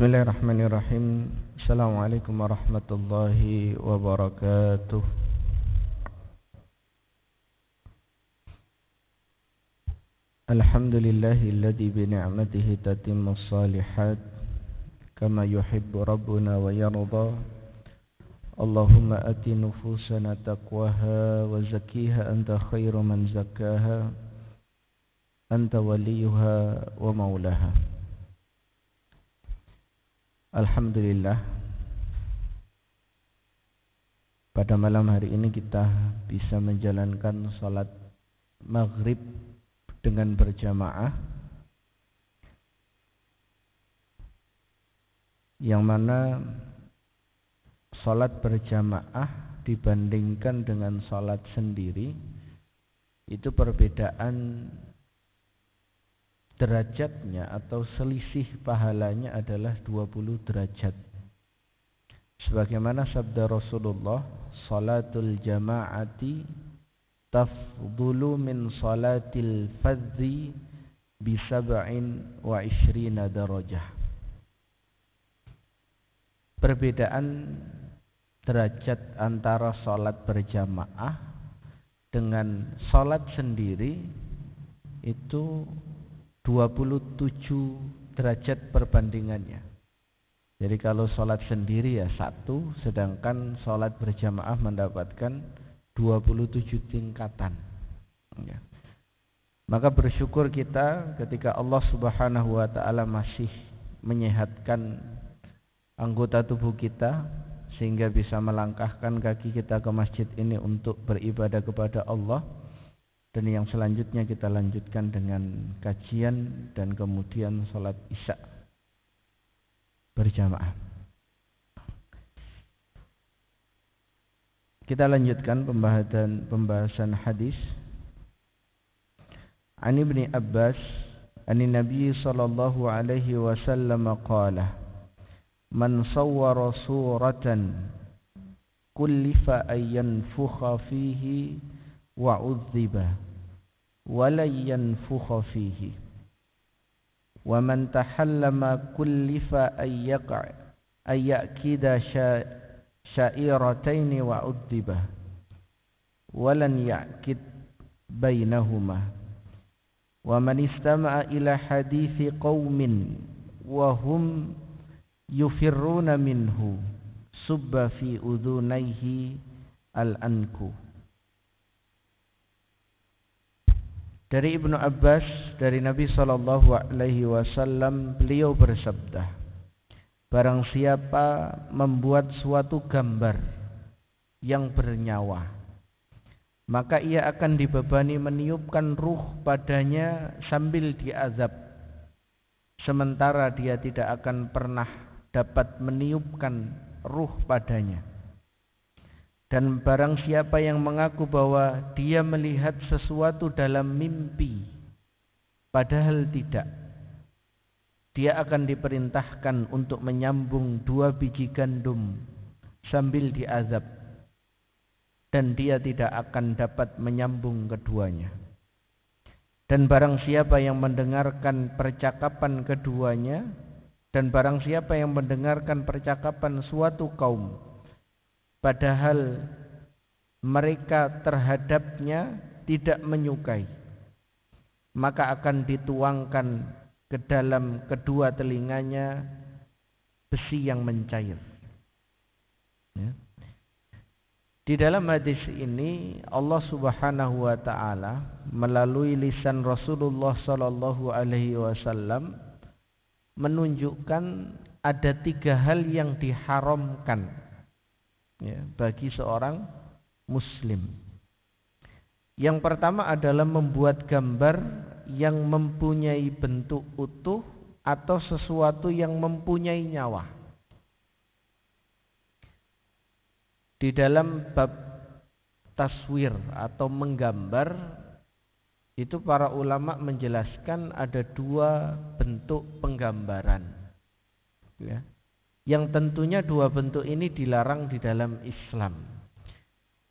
Bismillahirrahmanirrahim. Assalamualaikum warahmatullahi wabarakatuh. Alhamdulillahilladzi bi ni'matihi tatimmus shalihat kama yuhibbu rabbuna wa yarda. Allahumma ati nufusana taqwaha wa zakkiha anta khairu man zakkaha anta waliyuha wa maulaha. Alhamdulillah, pada malam hari ini kita bisa menjalankan sholat maghrib dengan berjamaah, yang mana sholat berjamaah dibandingkan dengan sholat sendiri itu perbedaan derajatnya atau selisih pahalanya adalah 20 derajat. Sebagaimana sabda Rasulullah, salatul jama'ati tafdulu min salatil fadzi bi 27 darajah. Perbedaan derajat antara salat berjamaah dengan salat sendiri itu 27 derajat perbandingannya. Jadi kalau sholat sendiri ya 1, sedangkan sholat berjamaah mendapatkan 27 tingkatan. Ya. Maka bersyukur kita ketika Allah Subhanahu wa ta'ala masih menyehatkan anggota tubuh kita sehingga bisa melangkahkan kaki kita ke masjid ini untuk beribadah kepada Allah. Dan yang selanjutnya kita lanjutkan dengan kajian dan kemudian sholat isya berjamaah. Kita lanjutkan pembahasan hadis. An Ibni Abbas an Nabi sallallahu alaihi wasallam qala man sawwara suratan kullifa ayyan fukha fihi wa udhiba wa la yanfukha fihi wa man tahallama kullifa ayyakida sya'irataini wa udhiba wa lan ya'kid bainahuma wa man istama'a ila hadithi qaumin wa hum yufirruna minhu subba fi udhunayhi al-anku. Dari Ibnu Abbas, dari Nabi SAW, beliau bersabda, barang siapa membuat suatu gambar yang bernyawa, maka ia akan dibebani meniupkan ruh padanya sambil diazab, sementara dia tidak akan pernah dapat meniupkan ruh padanya. Dan barang siapa yang mengaku bahwa dia melihat sesuatu dalam mimpi, padahal tidak, dia akan diperintahkan untuk menyambung 2 biji gandum sambil diazab, dan dia tidak akan dapat menyambung keduanya. Dan barang siapa yang mendengarkan percakapan keduanya, dan barang siapa yang mendengarkan percakapan suatu kaum, padahal mereka terhadapnya tidak menyukai, maka akan dituangkan ke dalam kedua telinganya besi yang mencair. Ya. Di dalam hadis ini Allah Subhanahu wa ta'ala melalui lisan Rasulullah sallallahu alaihi wasallam menunjukkan ada 3 hal yang diharamkan, ya, bagi seorang muslim. Yang pertama adalah membuat gambar yang mempunyai bentuk utuh atau sesuatu yang mempunyai nyawa. Di dalam bab taswir atau menggambar itu para ulama menjelaskan ada 2 bentuk penggambaran, ya. Yang tentunya 2 bentuk ini dilarang di dalam Islam.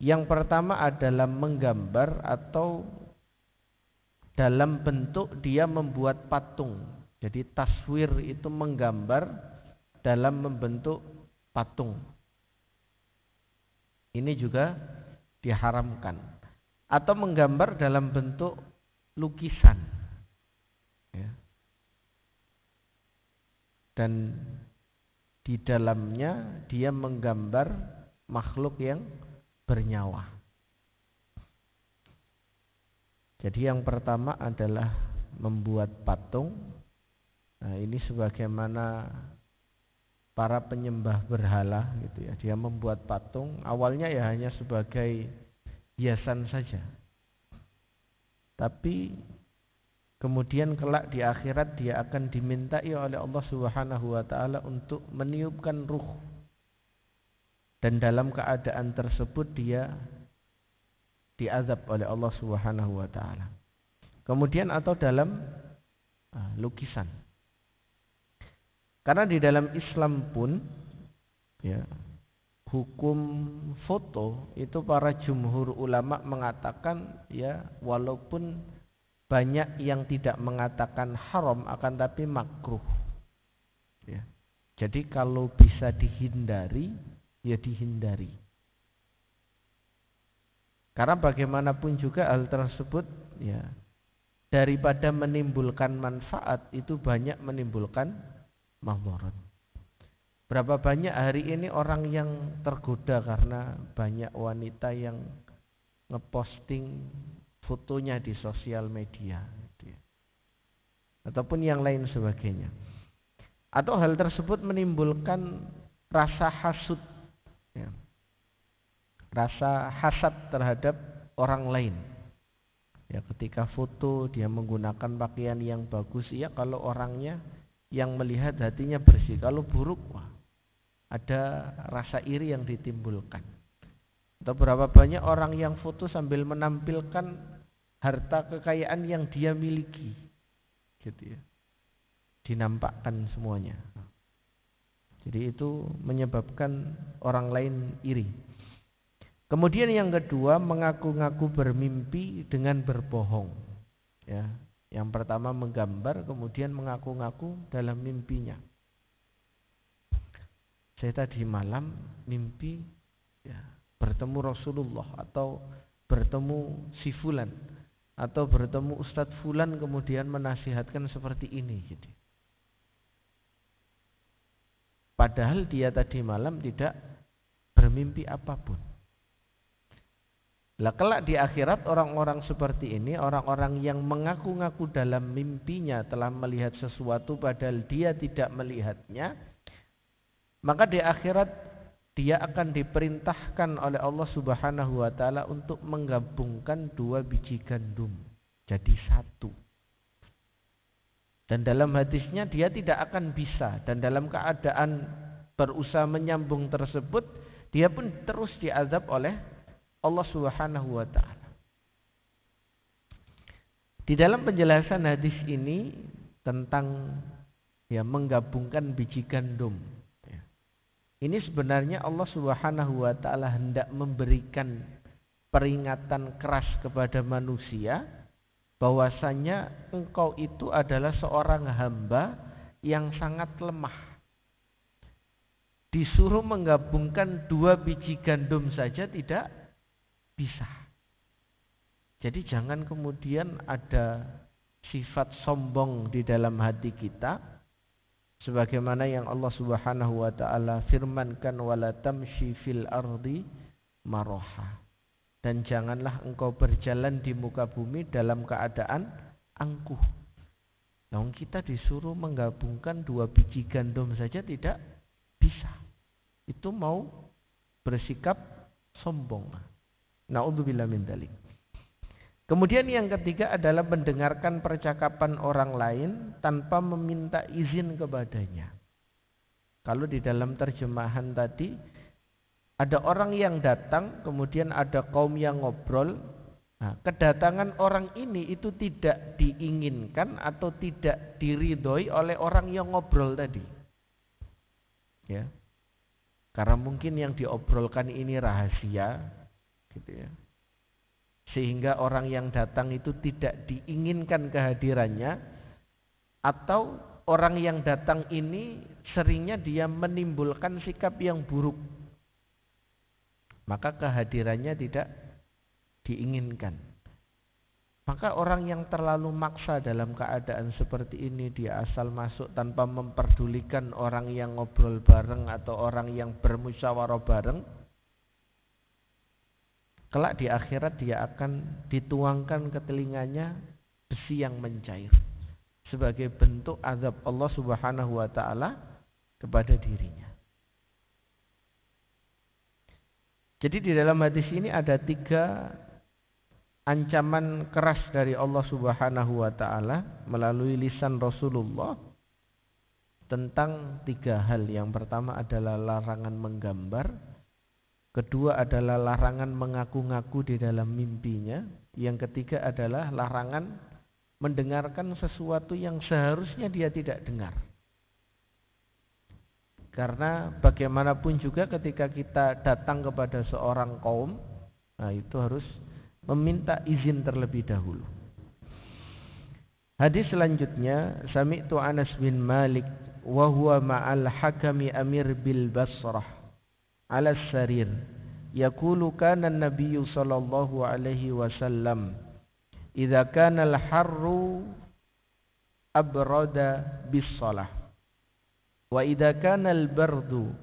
Yang pertama adalah menggambar atau dalam bentuk dia membuat patung. Jadi taswir itu menggambar dalam membentuk patung. Ini juga diharamkan. Atau menggambar dalam bentuk lukisan. Ya. Dan di dalamnya dia menggambar makhluk yang bernyawa. Jadi yang pertama adalah membuat patung. Nah, ini sebagaimana para penyembah berhala gitu ya. Dia membuat patung, awalnya ya hanya sebagai hiasan saja. Tapi kemudian kelak di akhirat dia akan dimintai oleh Allah Subhanahu wa taala untuk meniupkan ruh. Dan dalam keadaan tersebut dia diazab oleh Allah Subhanahu wa taala. Kemudian atau dalam lukisan. Karena di dalam Islam pun ya, hukum foto itu para jumhur ulama mengatakan ya walaupun banyak yang tidak mengatakan haram akan tapi makruh. Ya. Jadi kalau bisa dihindari ya dihindari. Karena bagaimanapun juga hal tersebut ya daripada menimbulkan manfaat itu banyak menimbulkan madarat. Berapa banyak hari ini orang yang tergoda karena banyak wanita yang ngeposting fotonya di sosial media gitu ya. Ataupun yang lain sebagainya. Atau hal tersebut menimbulkan rasa hasud ya. Rasa hasad terhadap orang lain. Ya, ketika foto dia menggunakan pakaian yang bagus, ya kalau orangnya yang melihat hatinya bersih. Kalau buruk, wah, ada rasa iri yang ditimbulkan. Atau berapa banyak orang yang foto sambil menampilkan harta kekayaan yang dia miliki, gitu ya, dinampakkan semuanya. Jadi itu menyebabkan orang lain iri. Kemudian yang kedua, mengaku-ngaku bermimpi dengan berbohong. Ya, yang pertama menggambar, kemudian mengaku-ngaku dalam mimpinya. Saya tadi malam mimpi ya, bertemu Rasulullah atau bertemu si fulan atau bertemu Ustadz fulan kemudian menasihatkan seperti ini. Gitu. Padahal dia tadi malam tidak bermimpi apapun. Lah kelak di akhirat orang-orang seperti ini, orang-orang yang mengaku-ngaku dalam mimpinya telah melihat sesuatu padahal dia tidak melihatnya, maka di akhirat dia akan diperintahkan oleh Allah Subhanahu wa taala untuk menggabungkan 2 biji gandum jadi 1. Dan dalam hadisnya dia tidak akan bisa, dan dalam keadaan berusaha menyambung tersebut dia pun terus diazab oleh Allah Subhanahu wa taala. Di dalam penjelasan hadis ini tentang ya menggabungkan biji gandum. Ya. Ini sebenarnya Allah Subhanahu wa taala hendak memberikan peringatan keras kepada manusia bahwasanya engkau itu adalah seorang hamba yang sangat lemah. Disuruh menggabungkan 2 biji gandum saja tidak bisa. Jadi jangan kemudian ada sifat sombong di dalam hati kita sebagaimana yang Allah Subhanahu wa taala firmankan wala tamshi fil ardi maraha. Dan janganlah engkau berjalan di muka bumi dalam keadaan angkuh. Nah, kita disuruh menggabungkan 2 biji gandum saja tidak bisa. Itu mau bersikap sombong. Na'udzubillah min dzalik. Kemudian yang ketiga adalah mendengarkan percakapan orang lain tanpa meminta izin kepadanya. Kalau di dalam terjemahan tadi ada orang yang datang, kemudian ada kaum yang ngobrol. Nah, kedatangan orang ini itu tidak diinginkan atau tidak diridhoi oleh orang yang ngobrol tadi. Ya. Karena mungkin yang diobrolkan ini rahasia. Gitu ya. Sehingga orang yang datang itu tidak diinginkan kehadirannya atau orang yang datang ini seringnya dia menimbulkan sikap yang buruk, maka kehadirannya tidak diinginkan. Maka orang yang terlalu maksa dalam keadaan seperti ini, dia asal masuk tanpa memperdulikan orang yang ngobrol bareng atau orang yang bermusyawarah bareng, kelak di akhirat dia akan dituangkan ke telinganya besi yang mencair sebagai bentuk azab Allah Subhanahu wa taala kepada dirinya. Jadi di dalam hadis ini ada 3 ancaman keras dari Allah Subhanahu wa taala melalui lisan Rasulullah tentang 3 hal. Yang pertama adalah larangan menggambar, kedua adalah larangan mengaku-ngaku di dalam mimpinya, yang ketiga adalah larangan mendengarkan sesuatu yang seharusnya dia tidak dengar. Karena bagaimanapun juga ketika kita datang kepada seorang kaum, nah itu harus meminta izin terlebih dahulu. Hadis selanjutnya, sami'tu Anas bin Malik wa huwa ma'al hakami amir bil Basrah ala sarir yaqulu kana an-nabiyyu sallallahu alaihi wasallam idza kana al-harru abrada bis shalah wa idza kana al-bardu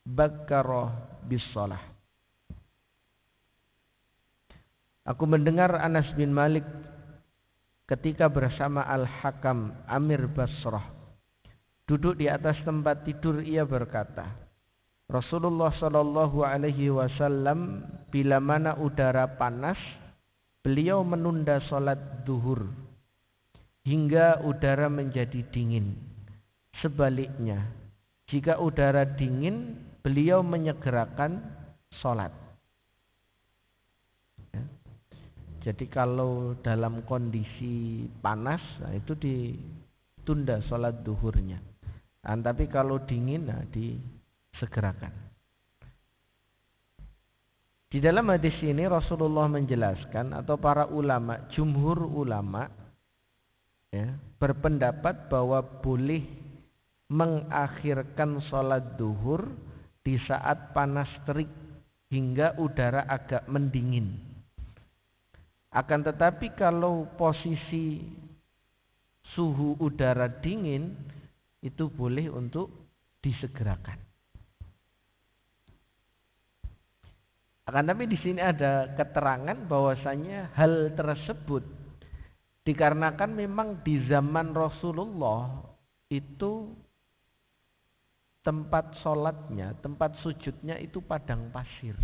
bakkara bis shalah. Aku mendengar Anas bin Malik ketika bersama Al-Hakam Amir Basrah duduk di atas tempat tidur, ia berkata, Rasulullah sallallahu alaihi wasallam bila mana udara panas, beliau menunda salat zuhur hingga udara menjadi dingin. Sebaliknya, jika udara dingin, beliau menyegerakan salat. Jadi kalau dalam kondisi panas, nah itu ditunda sholat duhurnya. Nah, tapi kalau dingin, nah disegerakan. Di dalam hadis ini Rasulullah menjelaskan, atau para ulama, jumhur ulama, ya, berpendapat bahwa boleh mengakhirkan sholat duhur di saat panas terik hingga udara agak mendingin. Akan tetapi kalau posisi suhu udara dingin, itu boleh untuk disegerakan. Akan tetapi di sini ada keterangan bahwasanya hal tersebut dikarenakan memang di zaman Rasulullah itu tempat sholatnya, tempat sujudnya itu padang pasir,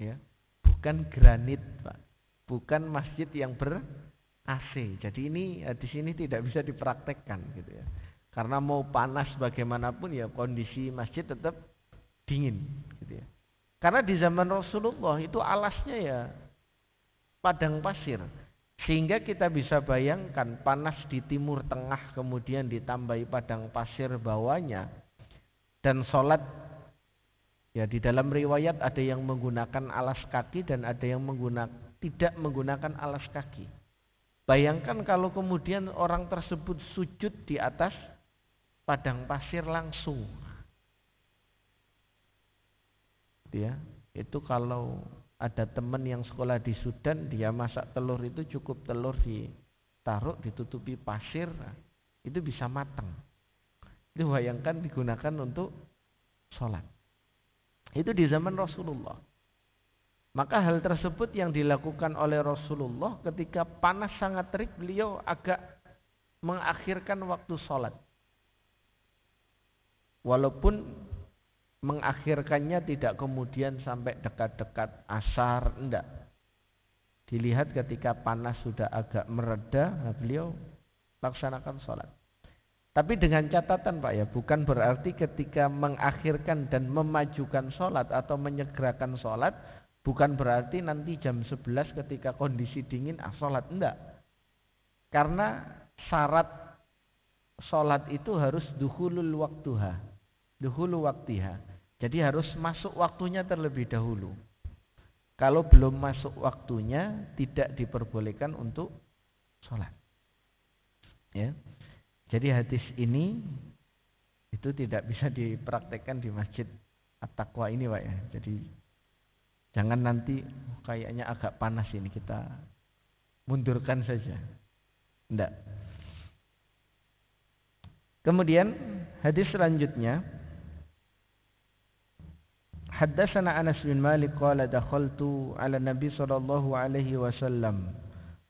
ya, bukan granit, Pak. Bukan masjid yang ber-AC. Jadi ini di sini tidak bisa dipraktekkan gitu ya. Karena mau panas bagaimanapun ya kondisi masjid tetap dingin gitu ya. Karena di zaman Rasulullah itu alasnya ya padang pasir. Sehingga kita bisa bayangkan panas di timur tengah kemudian ditambahi padang pasir bawahnya, dan sholat ya di dalam riwayat ada yang menggunakan alas kaki dan ada yang tidak menggunakan alas kaki. Bayangkan kalau kemudian orang tersebut sujud di atas padang pasir langsung. Ya, itu kalau ada teman yang sekolah di Sudan, dia masak telur itu cukup telur ditaruh ditutupi pasir, itu bisa matang. Itu bayangkan digunakan untuk sholat. Itu di zaman Rasulullah. Maka hal tersebut yang dilakukan oleh Rasulullah ketika panas sangat terik, beliau agak mengakhirkan waktu sholat. Walaupun mengakhirkannya tidak kemudian sampai dekat-dekat asar, enggak. Dilihat ketika panas sudah agak mereda, beliau laksanakan sholat. Tapi dengan catatan Pak ya, bukan berarti ketika mengakhirkan dan memajukan sholat atau menyegerakan sholat, bukan berarti nanti jam 11 ketika kondisi dingin sholat, enggak. Karena syarat sholat itu harus dukhulul waktiha. Jadi harus masuk waktunya terlebih dahulu. Kalau belum masuk waktunya tidak diperbolehkan untuk sholat. Ya. Jadi hadis ini itu tidak bisa dipraktekkan di Masjid At-Taqwa ini Pak ya. Jadi jangan nanti kayaknya agak panas ini, kita mundurkan saja. Tidak. Kemudian hadis selanjutnya, haddatsana Anas bin Malik qala dakhaltu ala Nabi sallallahu alaihi wasallam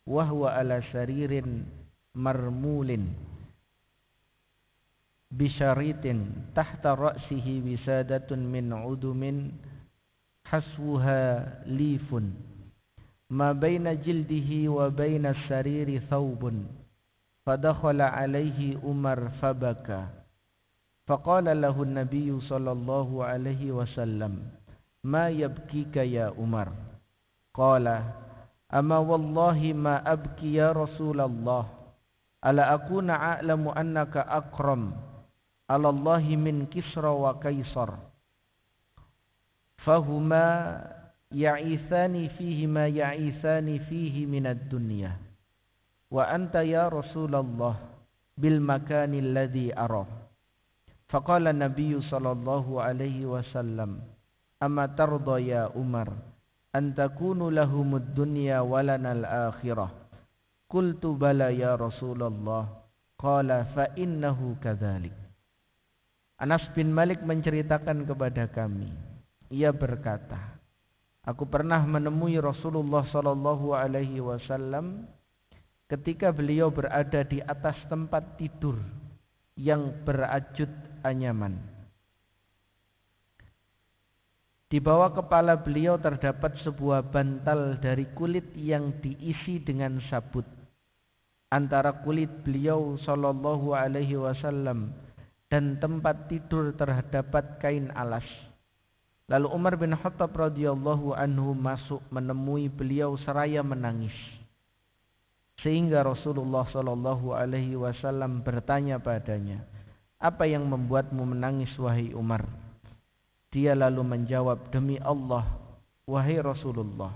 wa huwa ala saririn marmulin bisyaritin tahta ra'sihi wisadatun min udumin haswuha lifun ma baina jildihi wa baina sariri thawbun fadakhala alaihi Umar fabaka faqala lahu an-nabiy sallallahu alaihi wasallam ma yabkika ya Umar qala ama wallahi ma abki ya Rasulullah ala akuna a'lamu annaka akram ala Allahi min Kisra wa Kaisar fahuma ya'ithani fihi ma ya'ithani fihi minad dunya wa anta ya Rasulullah bil makani alladhi ara faqala Nabi sallallahu alaihi wasallam amma tarda ya Umar an takunu lahumud dunya wa lanal akhirah qultu bala ya Rasulullah qala fa innahu kadzalik. Anas bin Malik menceritakan kepada kami, ia berkata, aku pernah menemui Rasulullah sallallahu alaihi wasallam ketika beliau berada di atas tempat tidur yang berajut anyaman. Di bawah kepala beliau terdapat sebuah bantal dari kulit yang diisi dengan sabut. Antara kulit beliau sallallahu alaihi wasallam dan tempat tidur terdapat kain alas. Lalu Umar bin Khattab radhiyallahu anhu masuk menemui beliau seraya menangis. Sehingga Rasulullah sallallahu alaihi wasallam bertanya padanya, apa yang membuatmu menangis wahai Umar? Dia lalu menjawab, demi Allah, wahai Rasulullah,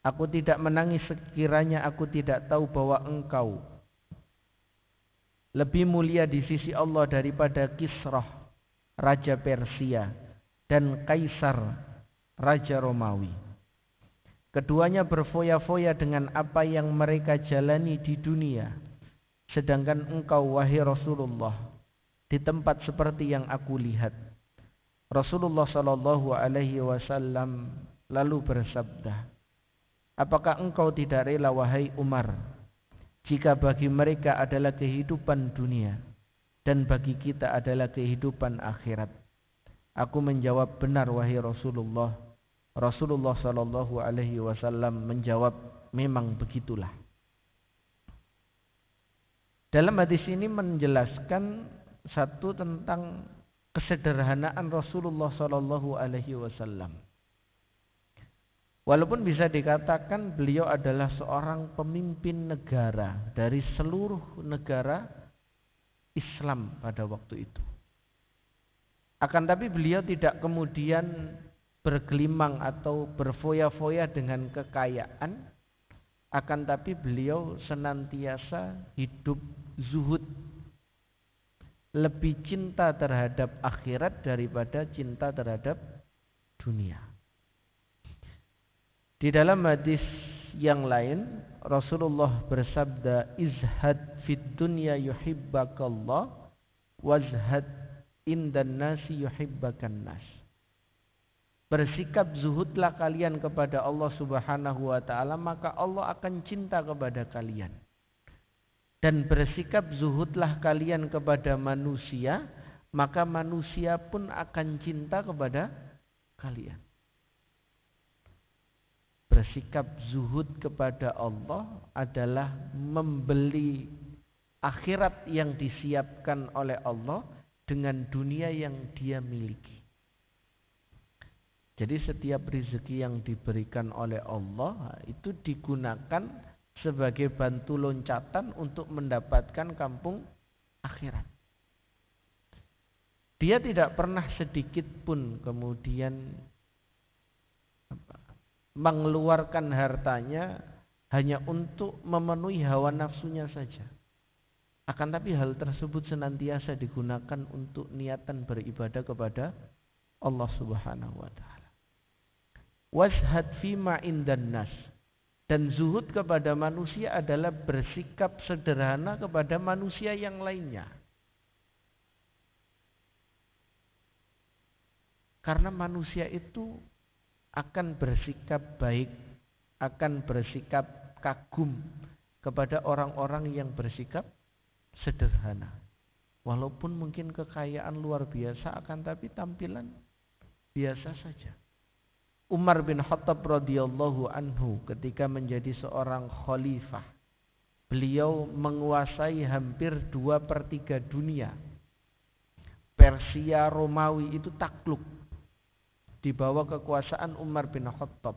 aku tidak menangis sekiranya aku tidak tahu bahwa engkau lebih mulia di sisi Allah daripada Kisrah, Raja Persia, dan Kaisar, Raja Romawi. Keduanya berfoya-foya dengan apa yang mereka jalani di dunia. Sedangkan engkau, wahai Rasulullah, di tempat seperti yang aku lihat. Rasulullah sallallahu alaihi wasallam lalu bersabda, apakah engkau tidak rela wahai Umar, jika bagi mereka adalah kehidupan dunia dan bagi kita adalah kehidupan akhirat? Aku menjawab, benar wahai Rasulullah. Rasulullah sallallahu alaihi wasallam menjawab, memang begitulah. Dalam hadis ini menjelaskan satu tentang kesederhanaan Rasulullah sallallahu alaihi wasallam. Walaupun bisa dikatakan beliau adalah seorang pemimpin negara dari seluruh negara Islam pada waktu itu. Akan tapi beliau tidak kemudian bergelimang atau berfoya-foya dengan kekayaan, akan tapi beliau senantiasa hidup zuhud, lebih cinta terhadap akhirat daripada cinta terhadap dunia. Di dalam hadis yang lain Rasulullah bersabda, izhad fid dunya yuhibbakallah wazhad indan nasi yuhibbakan nas. Bersikap zuhudlah kalian kepada Allah Subhanahu wa taala, maka Allah akan cinta kepada kalian. Dan bersikap zuhudlah kalian kepada manusia, maka manusia pun akan cinta kepada kalian. Bersikap zuhud kepada Allah adalah membeli akhirat yang disiapkan oleh Allah dengan dunia yang dia miliki. Jadi setiap rezeki yang diberikan oleh Allah itu digunakan sebagai bantu loncatan untuk mendapatkan kampung akhirat. Dia tidak pernah sedikit pun kemudian mengeluarkan hartanya hanya untuk memenuhi hawa nafsunya saja. Akan tapi hal tersebut senantiasa digunakan untuk niatan beribadah kepada Allah Subhanahu wa taala. Wazhad fima indan nas. Dan zuhud kepada manusia adalah bersikap sederhana kepada manusia yang lainnya. Karena manusia itu akan bersikap baik, akan bersikap kagum kepada orang-orang yang bersikap sederhana. Walaupun mungkin kekayaan luar biasa, akan tapi tampilan biasa saja. Umar bin Khattab radhiyallahu anhu ketika menjadi seorang khalifah, beliau menguasai hampir 2/3 dunia. Persia, Romawi itu takluk di bawah kekuasaan Umar bin Khattab.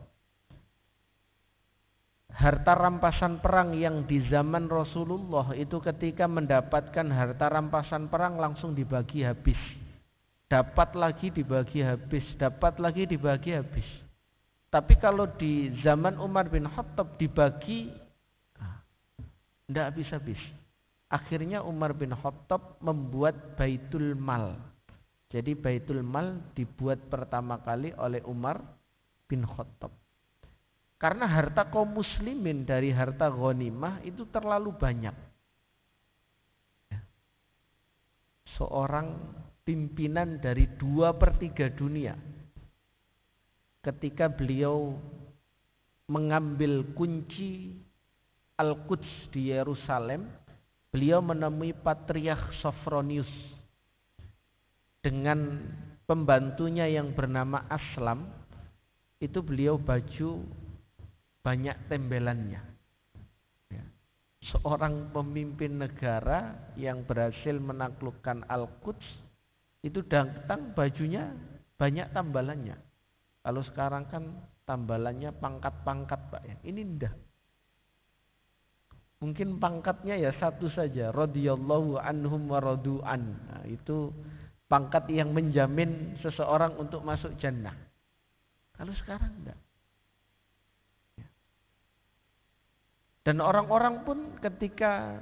Harta rampasan perang yang di zaman Rasulullah itu ketika mendapatkan harta rampasan perang langsung dibagi habis. Dapat lagi dibagi habis, dapat lagi dibagi habis. Tapi kalau di zaman Umar bin Khattab dibagi, tidak habis-habis. Akhirnya Umar bin Khattab membuat Baitul Mal. Jadi Baitul Mal dibuat pertama kali oleh Umar bin Khattab. Karena harta kaum muslimin dari harta ghanimah itu terlalu banyak. Seorang pimpinan dari 2/3 dunia, ketika beliau mengambil kunci Al-Quds di Yerusalem, beliau menemui Patriarch Sophronius dengan pembantunya yang bernama Aslam. Itu beliau baju banyak tembelannya. Seorang pemimpin negara yang berhasil menaklukkan Al-Quds itu datang bajunya banyak tambalannya. Kalau sekarang kan tambalannya pangkat-pangkat, Pak ya. Ini enggak. Mungkin pangkatnya ya satu saja, radhiyallahu anhum wa radu'an. Nah, itu pangkat yang menjamin seseorang untuk masuk jannah. Kalau sekarang enggak. Dan orang-orang pun ketika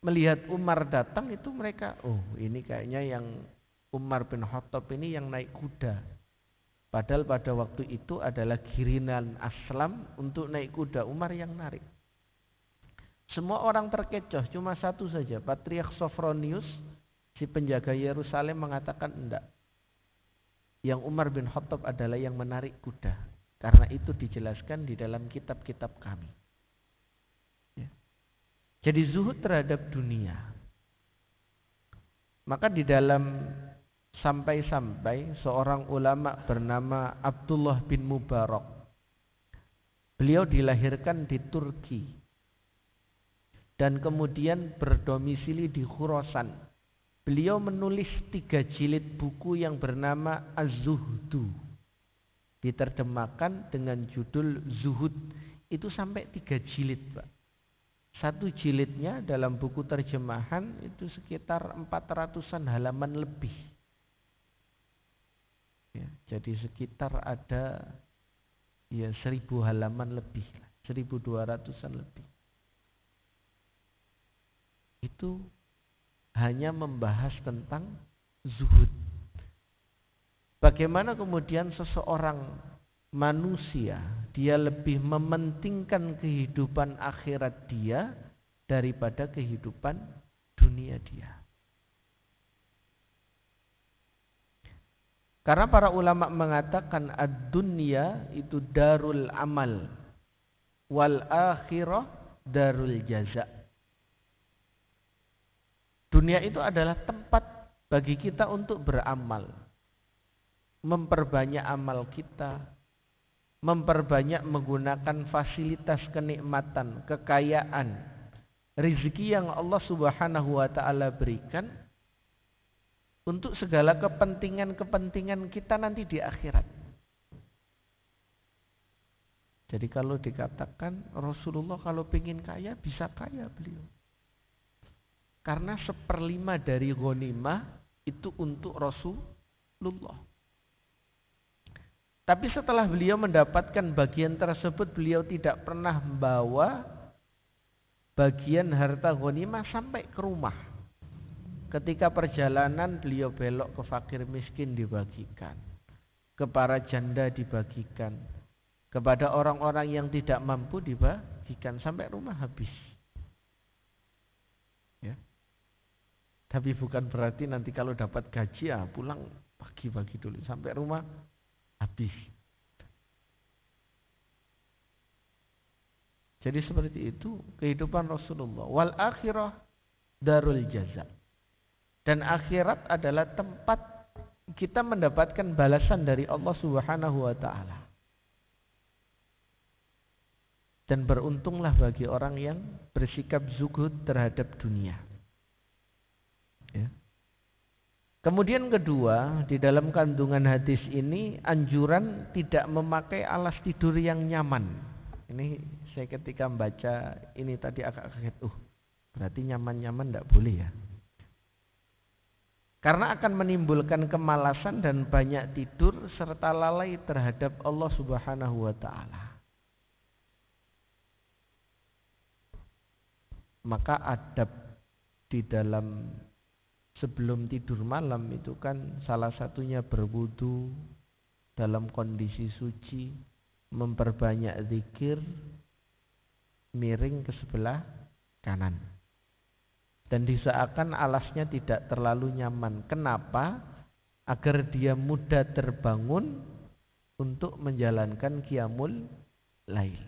melihat Umar datang itu mereka, oh ini kayaknya yang Umar bin Khattab ini yang naik kuda. Padahal pada waktu itu adalah giliran Aslam untuk naik kuda, Umar yang narik. Semua orang terkecoh, cuma satu saja, Patriarch Sophronius, si penjaga Yerusalem mengatakan enggak. Yang Umar bin Khattab adalah yang menarik kuda. Karena itu dijelaskan di dalam kitab-kitab kami. Ya. Jadi zuhud terhadap dunia. Maka di dalam sampai-sampai seorang ulama bernama Abdullah bin Mubarak. Beliau dilahirkan di Turki. Dan kemudian berdomisili di Khurasan. Beliau menulis 3 jilid buku yang bernama Az-Zuhdu. Diterjemahkan dengan judul Zuhud. Itu sampai 3 jilid, Pak. 1 jilidnya dalam buku terjemahan itu sekitar 400-an halaman lebih. Ya, jadi sekitar ada ya 1000 halaman lebih, 1200-an lebih. Itu hanya membahas tentang zuhud. Bagaimana kemudian seseorang manusia dia lebih mementingkan kehidupan akhirat dia daripada kehidupan dunia dia. Karena para ulama mengatakan ad-dunya itu darul amal wal akhirah darul jaza. Dunia itu adalah tempat bagi kita untuk beramal. Memperbanyak amal kita, memperbanyak menggunakan fasilitas kenikmatan, kekayaan, rezeki yang Allah Subhanahu wa taala berikan untuk segala kepentingan-kepentingan kita nanti di akhirat. Jadi kalau dikatakan Rasulullah kalau pengen kaya bisa kaya beliau. Karena 1/5 dari ghanimah itu untuk Rasulullah. Tapi setelah beliau mendapatkan bagian tersebut, beliau tidak pernah membawa bagian harta ghanimah sampai ke rumah. Ketika perjalanan beliau belok ke fakir miskin dibagikan, ke para janda dibagikan, kepada orang-orang yang tidak mampu dibagikan sampai rumah habis. Ya. Tapi bukan berarti nanti kalau dapat gaji ya pulang bagi-bagi dulu sampai rumah habis. Jadi seperti itu kehidupan Rasulullah. Wal akhirah darul jaza. Dan akhirat adalah tempat kita mendapatkan balasan dari Allah Subhanahu wa taala. Dan beruntunglah bagi orang yang bersikap zuhud terhadap dunia. Ya. Kemudian kedua, di dalam kandungan hadis ini anjuran tidak memakai alas tidur yang nyaman. Ini saya ketika membaca ini tadi agak kaget. Berarti nyaman-nyaman tidak boleh ya. Karena akan menimbulkan kemalasan dan banyak tidur serta lalai terhadap Allah Subhanahu wa taala. Maka adab di dalam sebelum tidur malam itu kan salah satunya berwudu dalam kondisi suci, memperbanyak zikir, miring ke sebelah kanan. Dan diusahakan alasnya tidak terlalu nyaman. Kenapa? Agar dia mudah terbangun untuk menjalankan qiyamul lail.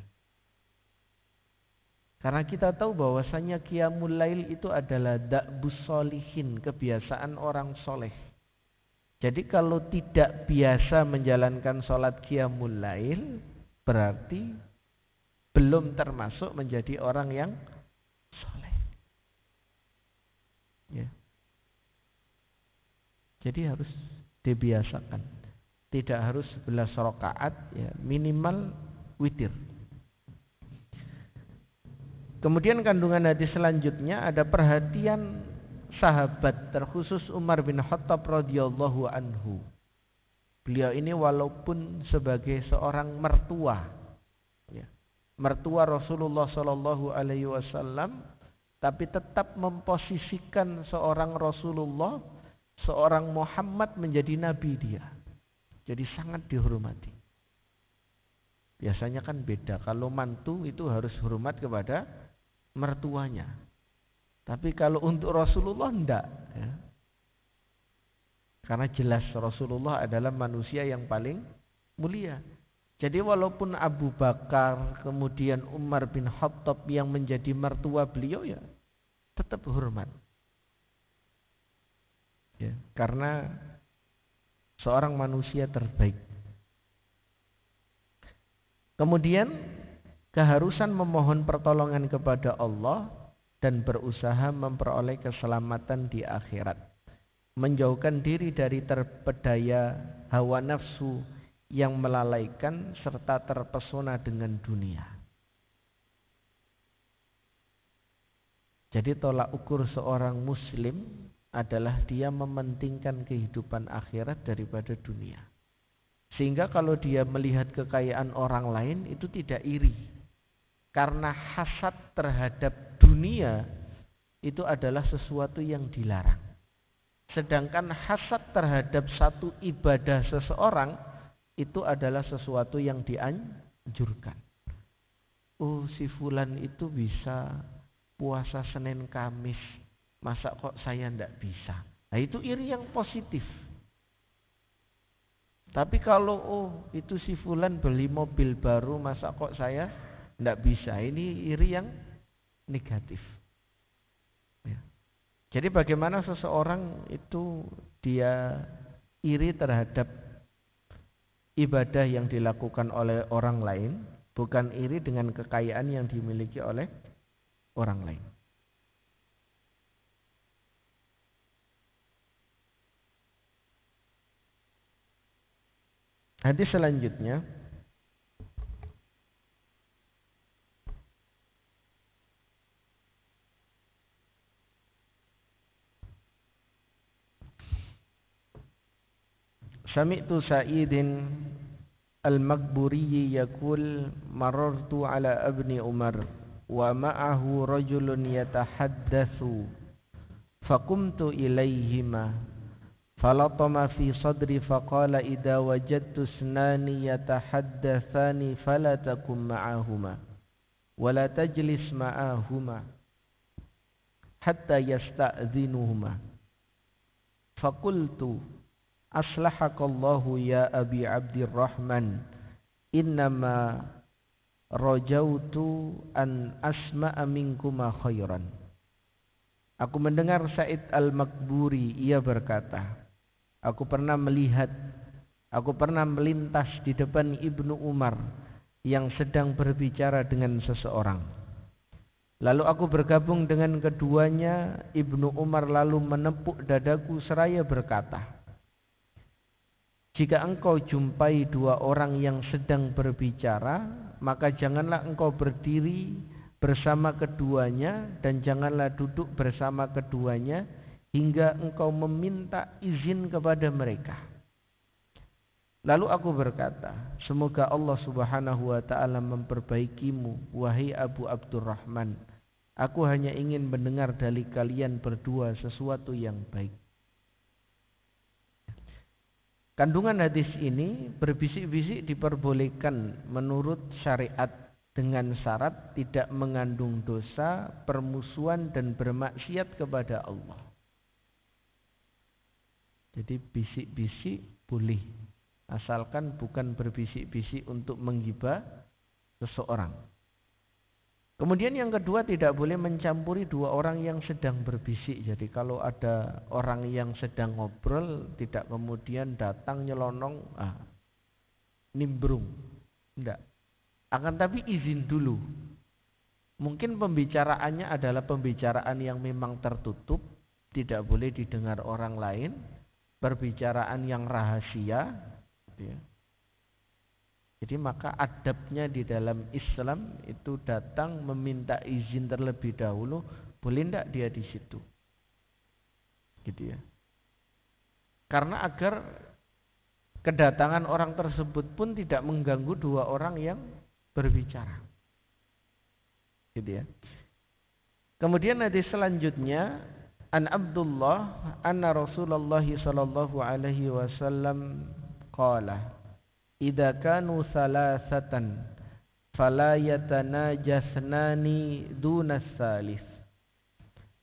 Karena kita tahu bahwasanya qiyamul lail itu adalah da'bus sholihin, kebiasaan orang soleh. Jadi kalau tidak biasa menjalankan sholat qiyamul lail, berarti belum termasuk menjadi orang yang soleh. Ya. Jadi harus dibiasakan. Tidak harus 11 rakaat, ya, minimal witir. Kemudian kandungan hadis selanjutnya ada perhatian sahabat, terkhusus Umar bin Khattab radhiyallahu anhu. Beliau ini walaupun sebagai seorang mertua, ya, mertua Rasulullah sallallahu alaihi wasallam, tapi tetap memposisikan seorang Rasulullah, seorang Muhammad menjadi nabi dia. Jadi sangat dihormati. Biasanya kan beda, kalau mantu itu harus hormat kepada mertuanya. Tapi kalau untuk Rasulullah enggak, ya. Karena jelas Rasulullah adalah manusia yang paling mulia. Jadi walaupun Abu Bakar kemudian Umar bin Khattab yang menjadi mertua beliau, ya tetap hormat. Ya, karena seorang manusia terbaik. Kemudian keharusan memohon pertolongan kepada Allah dan berusaha memperoleh keselamatan di akhirat. Menjauhkan diri dari terpedaya hawa nafsu yang melalaikan serta terpesona dengan dunia. Jadi tolak ukur seorang muslim adalah dia mementingkan kehidupan akhirat daripada dunia. Sehingga kalau dia melihat kekayaan orang lain itu tidak iri. Karena hasad terhadap dunia itu adalah sesuatu yang dilarang. Sedangkan hasad terhadap satu ibadah seseorang itu adalah sesuatu yang dianjurkan. Oh, si fulan itu bisa puasa Senin Kamis, masa kok saya tidak bisa? Nah, itu iri yang positif. Tapi kalau itu si fulan beli mobil baru, masa kok saya tidak bisa? Ini iri yang negatif. Ya. Jadi bagaimana seseorang itu dia iri terhadap ibadah yang dilakukan oleh orang lain, bukan iri dengan kekayaan yang dimiliki oleh orang lain. Hadis selanjutnya Sami'tu Sa'idin al-Maghburi yaqul marartu ala ibni Umar wa ma'ahu rajulun yatahaddatsu faqumtu ilaihima falatama fi sadri faqala idza wajadtu isnani yatahaddatsani fala takum ma'ahuma wa la tajlis ma'ahuma hatta yasta'dzinuhuma faqultu aslahakallahu ya abi abdirrahman innama rajautu an asma'a minkuma khairan. Aku mendengar Sa'id al-Makburi, ia berkata, aku pernah melintas di depan Ibnu Umar yang sedang berbicara dengan seseorang. Lalu aku bergabung dengan keduanya. Ibnu Umar lalu menepuk dadaku seraya berkata, jika engkau jumpai dua orang yang sedang berbicara, maka janganlah engkau berdiri bersama keduanya dan janganlah duduk bersama keduanya hingga engkau meminta izin kepada mereka. Lalu aku berkata, semoga Allah Subhanahu wa ta'ala memperbaikimu, wahai Abu Abdurrahman. Aku hanya ingin mendengar dari kalian berdua sesuatu yang baik. Kandungan hadis ini berbisik-bisik diperbolehkan menurut syariat dengan syarat tidak mengandung dosa, permusuhan dan bermaksiat kepada Allah. Jadi bisik-bisik boleh, asalkan bukan berbisik-bisik untuk menggibah seseorang. Kemudian yang kedua, tidak boleh mencampuri dua orang yang sedang berbisik. Jadi kalau ada orang yang sedang ngobrol, tidak kemudian datang nyelonong, nimbrung. Tidak. Akan tapi izin dulu. Mungkin pembicaraannya adalah pembicaraan yang memang tertutup, tidak boleh didengar orang lain, perbicaraan yang rahasia, ya. Jadi maka adabnya di dalam Islam itu datang meminta izin terlebih dahulu, boleh tidak dia di situ, gitu ya. Karena agar kedatangan orang tersebut pun tidak mengganggu dua orang yang berbicara, gitu ya. Kemudian hadis selanjutnya, an Abdullah anna Rasulullah sallallahu alaihi wasallam qala idza kanu salasatan fala yatanajasnani dunas salis.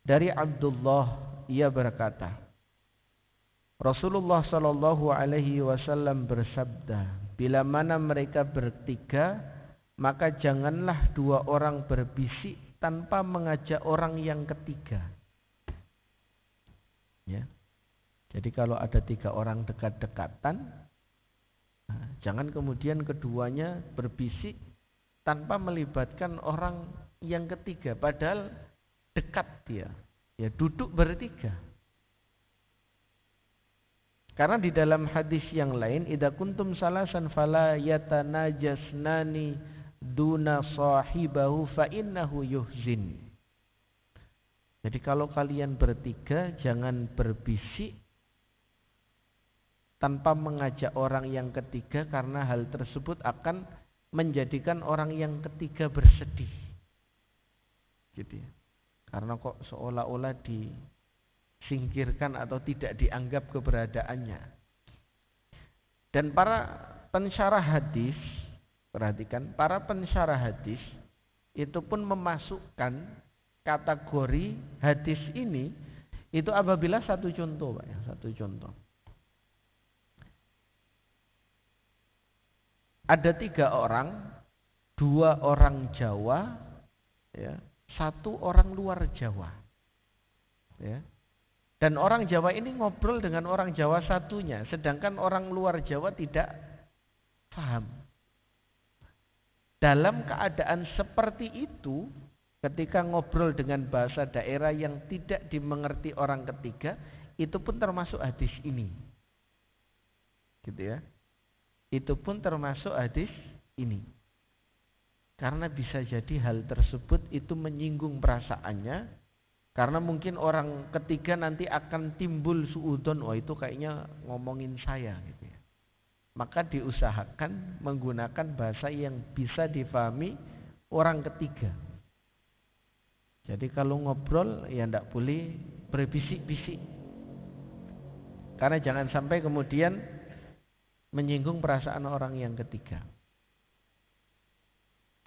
Dari Abdullah, ia berkata, Rasulullah sallallahu alaihi wasallam bersabda, bila mana mereka bertiga, maka janganlah dua orang berbisik tanpa mengajak orang yang ketiga. Ya. Jadi kalau ada tiga orang dekat-dekatan, jangan kemudian keduanya berbisik tanpa melibatkan orang yang ketiga, padahal dekat dia. Ya, duduk bertiga. Karena di dalam hadis yang lain, idza kuntum salasan fala yatanajasnani duna sahibahu fa innahu yuhzin. Jadi kalau kalian bertiga, jangan berbisik tanpa mengajak orang yang ketiga, karena hal tersebut akan menjadikan orang yang ketiga bersedih, gitu ya. Karena kok seolah-olah disingkirkan atau tidak dianggap keberadaannya. Dan para pensyarah hadis, perhatikan, para pensyarah hadis itu pun memasukkan kategori hadis ini itu apabila satu contoh, Pak, ya, satu contoh. Ada tiga orang, dua orang Jawa, ya, satu orang luar Jawa, ya. Dan orang Jawa ini ngobrol dengan orang Jawa satunya, sedangkan orang luar Jawa tidak paham. Dalam keadaan seperti itu, ketika ngobrol dengan bahasa daerah yang tidak dimengerti orang ketiga, itu pun termasuk hadis ini, gitu ya. Itu pun termasuk hadis ini. Karena bisa jadi hal tersebut itu menyinggung perasaannya. Karena mungkin orang ketiga nanti akan timbul suudzon, oh itu kayaknya ngomongin saya, gitu ya. Maka diusahakan menggunakan bahasa yang bisa difahami orang ketiga. Jadi kalau ngobrol ya tidak boleh berbisik-bisik. Karena jangan sampai kemudian menyinggung perasaan orang yang ketiga.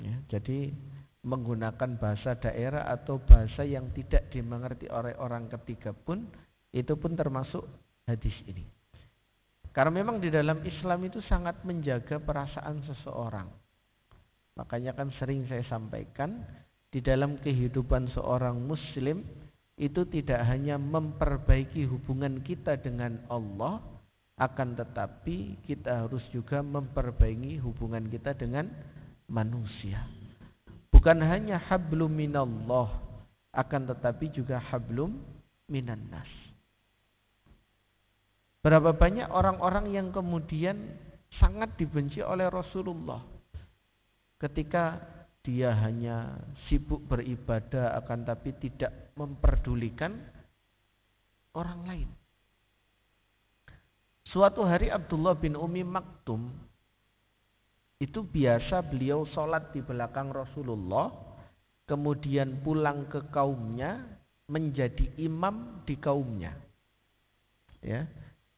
Ya, jadi menggunakan bahasa daerah atau bahasa yang tidak dimengerti oleh orang ketiga pun itu pun termasuk hadis ini. Karena memang di dalam Islam itu sangat menjaga perasaan seseorang. Makanya kan sering saya sampaikan, di dalam kehidupan seorang muslim itu tidak hanya memperbaiki hubungan kita dengan Allah, akan tetapi kita harus juga memperbaiki hubungan kita dengan manusia. Bukan hanya hablum minallah, akan tetapi juga hablum minannas. Berapa banyak orang-orang yang kemudian sangat dibenci oleh Rasulullah ketika dia hanya sibuk beribadah akan tapi tidak memperdulikan orang lain. Suatu hari Abdullah bin Ummi Maktum itu biasa beliau sholat di belakang Rasulullah, kemudian pulang ke kaumnya menjadi imam di kaumnya. Ya,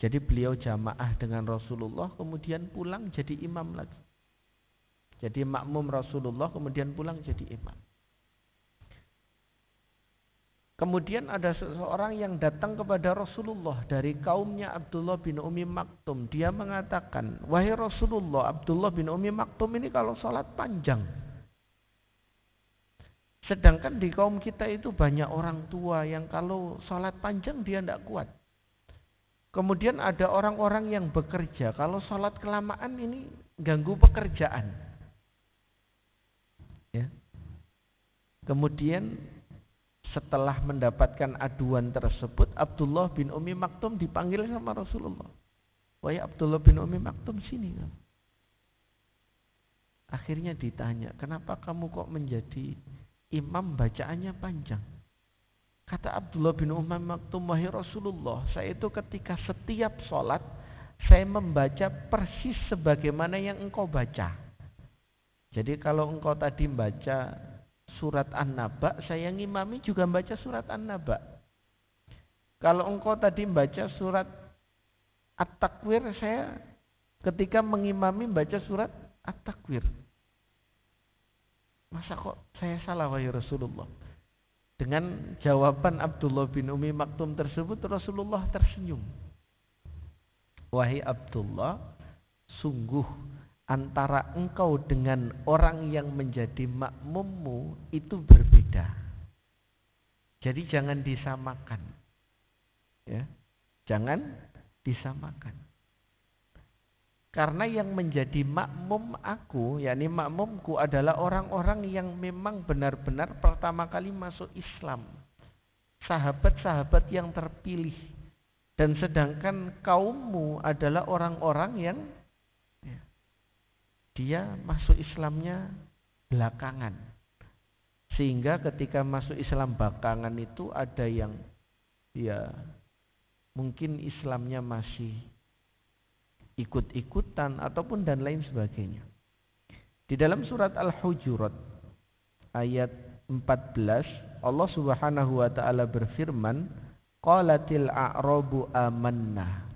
jadi beliau jamaah dengan Rasulullah, kemudian pulang jadi imam lagi. Jadi makmum Rasulullah, kemudian pulang jadi imam. Kemudian ada seseorang yang datang kepada Rasulullah dari kaumnya Abdullah bin Ummi Maktum. Dia mengatakan, wahai Rasulullah, Abdullah bin Ummi Maktum ini kalau sholat panjang. Sedangkan di kaum kita itu banyak orang tua yang kalau sholat panjang dia tidak kuat. Kemudian ada orang-orang yang bekerja, kalau sholat kelamaan ini ganggu pekerjaan. Ya. Kemudian setelah mendapatkan aduan tersebut, Abdullah bin Ummi Maktum dipanggil sama Rasulullah. Wahai Abdullah bin Ummi Maktum, sini kamu. Akhirnya ditanya, kenapa kamu kok menjadi imam bacaannya panjang? Kata Abdullah bin Ummi Maktum, wahai Rasulullah, saya itu ketika setiap sholat, saya membaca persis sebagaimana yang engkau baca. Jadi kalau engkau tadi membaca surat An-Naba, saya ngimami juga membaca surat An-Naba. Kalau engkau tadi membaca surat At-Takwir, saya ketika mengimami membaca surat At-Takwir. Masa kok saya salah wahai Rasulullah? Dengan jawaban Abdullah bin Ummi Maktum tersebut, Rasulullah tersenyum. Wahai Abdullah, sungguh antara engkau dengan orang yang menjadi makmummu itu berbeda. Jadi jangan disamakan. Ya. Jangan disamakan. Karena yang menjadi makmum aku, yakni makmumku adalah orang-orang yang memang benar-benar pertama kali masuk Islam. Sahabat-sahabat yang terpilih. Dan sedangkan kaummu adalah orang-orang yang dia masuk Islamnya belakangan. Sehingga ketika masuk Islam belakangan itu ada yang ya mungkin Islamnya masih ikut-ikutan ataupun dan lain sebagainya. Di dalam surat Al-Hujurat ayat 14 Allah Subhanahu wa taala berfirman, qalatil a'rabu amanna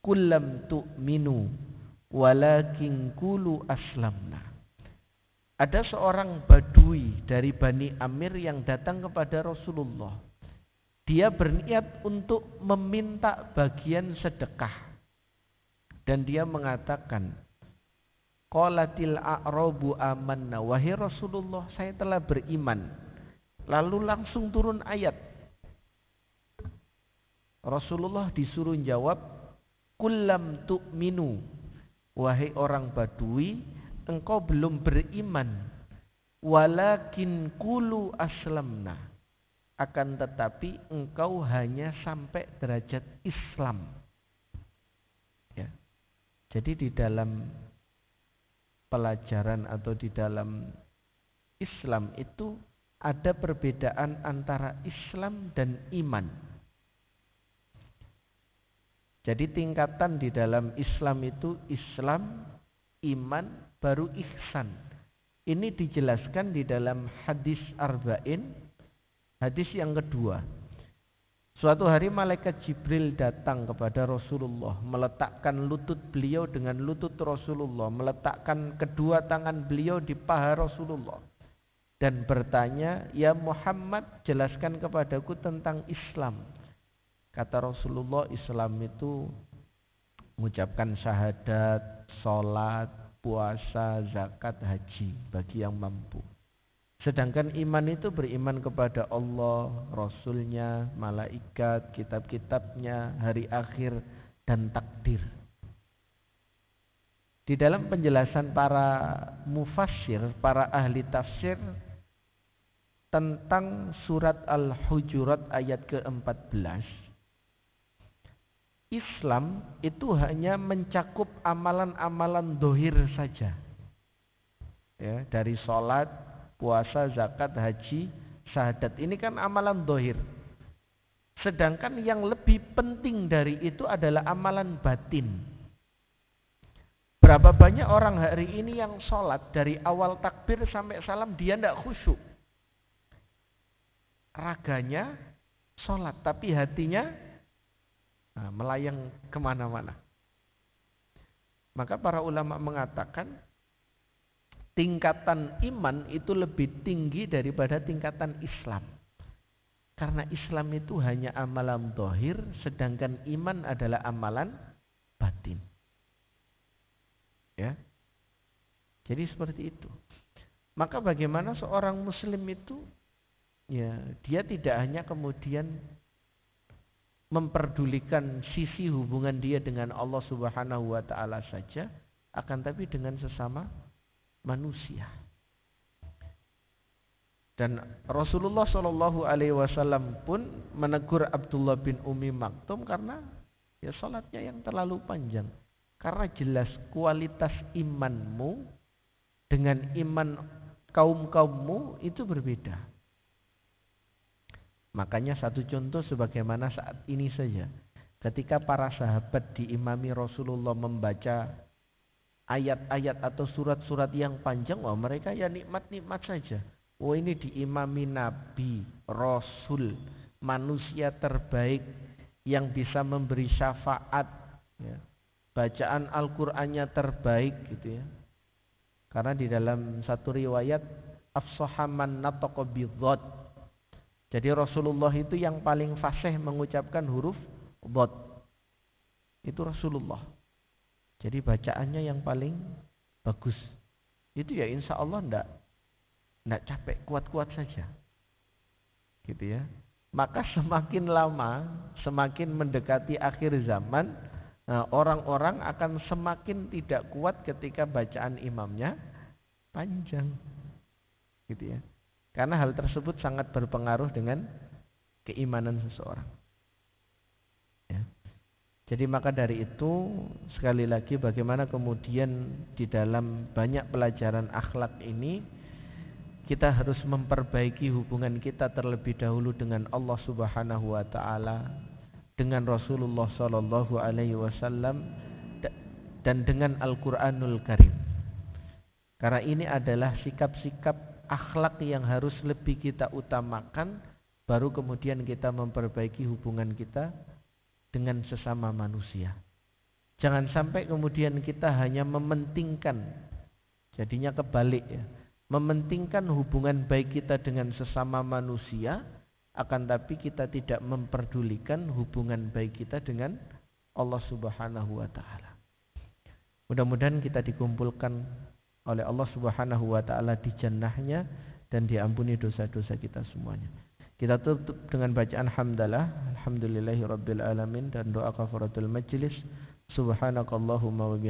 kullam tu'minu walakin qulu aslamna. Ada seorang badui dari Bani Amir yang datang kepada Rasulullah. Dia berniat untuk meminta bagian sedekah. Dan dia mengatakan, qalatil a'rabu amanna, wahai Rasulullah, saya telah beriman. Lalu langsung turun ayat. Rasulullah disuruh jawab, kullam tu'minu, wahai orang Badui, engkau belum beriman. Walakin qulu aslamna, akan tetapi engkau hanya sampai derajat Islam. Ya. Jadi di dalam pelajaran atau di dalam Islam itu ada perbedaan antara Islam dan iman. Jadi tingkatan di dalam Islam itu Islam, iman, baru ihsan. Ini dijelaskan di dalam hadis arba'in Hadis yang kedua, suatu hari malaikat Jibril datang kepada Rasulullah, meletakkan lutut beliau dengan lutut Rasulullah, meletakkan kedua tangan beliau di paha Rasulullah, dan bertanya, "Ya Muhammad, jelaskan kepadaku tentang Islam." Kata Rasulullah, Islam itu mengucapkan syahadat, sholat, puasa, zakat, haji bagi yang mampu. Sedangkan iman itu beriman kepada Allah, Rasulnya, malaikat, kitab-kitabnya, hari akhir, dan takdir. Di dalam penjelasan para mufassir, para ahli tafsir tentang surat Al-Hujurat ayat ke-14, Islam itu hanya mencakup amalan-amalan dohir saja. Ya, dari sholat, puasa, zakat, haji, syahadat. Ini kan amalan dohir. Sedangkan yang lebih penting dari itu adalah amalan batin. Berapa banyak orang hari ini yang sholat dari awal takbir sampai salam dia tidak khusyuk. Raganya sholat tapi hatinya melayang kemana-mana. Maka para ulama mengatakan tingkatan iman itu lebih tinggi daripada tingkatan Islam. Karena Islam itu hanya amalan zahir, sedangkan iman adalah amalan batin. Ya. Jadi seperti itu. Maka bagaimana seorang muslim itu, ya, dia tidak hanya kemudian memperdulikan sisi hubungan dia dengan Allah Subhanahu wa taala saja, akan tapi dengan sesama manusia. Dan Rasulullah Shallallahu Alaihi Wasallam pun menegur Abdullah bin Umi Maktum karena ya salatnya yang terlalu panjang. Karena jelas kualitas imanmu dengan iman kaum-kaummu itu berbeda. Makanya satu contoh sebagaimana saat ini saja, ketika para sahabat diimami Rasulullah membaca ayat-ayat atau surat-surat yang panjang, wah mereka ya nikmat-nikmat saja. Oh ini diimami Nabi, Rasul, manusia terbaik yang bisa memberi syafaat, ya. Bacaan Al-Qur'annya terbaik gitu ya. Karena di dalam satu riwayat afsahaman nataqa bidhat. Jadi Rasulullah itu yang paling fasih mengucapkan huruf dhat. Itu Rasulullah. Jadi bacaannya yang paling bagus. Itu ya insya Allah enggak capek, kuat-kuat saja. Gitu ya. Maka semakin lama, semakin mendekati akhir zaman, orang-orang akan semakin tidak kuat ketika bacaan imamnya panjang. Gitu ya. Karena hal tersebut sangat berpengaruh dengan keimanan seseorang. Ya. Jadi maka dari itu sekali lagi bagaimana kemudian di dalam banyak pelajaran akhlak ini kita harus memperbaiki hubungan kita terlebih dahulu dengan Allah Subhanahu wa taala, dengan Rasulullah sallallahu alaihi wasallam dan dengan Al-Qur'anul Karim. Karena ini adalah sikap-sikap akhlak yang harus lebih kita utamakan, baru kemudian kita memperbaiki hubungan kita dengan sesama manusia. Jangan sampai kemudian kita hanya mementingkan, jadinya kebalik ya, mementingkan hubungan baik kita dengan sesama manusia, akan tapi kita tidak memperdulikan hubungan baik kita dengan Allah Subhanahu wa taala. Mudah-mudahan kita dikumpulkan oleh Allah Subhanahu wa taala di jannahnya dan diampuni dosa-dosa kita semuanya. Kita tutup dengan bacaan hamdalah, alhamdulillahirabbil alamin, dan doa kafaratul majlis. Subhanakallahumma wa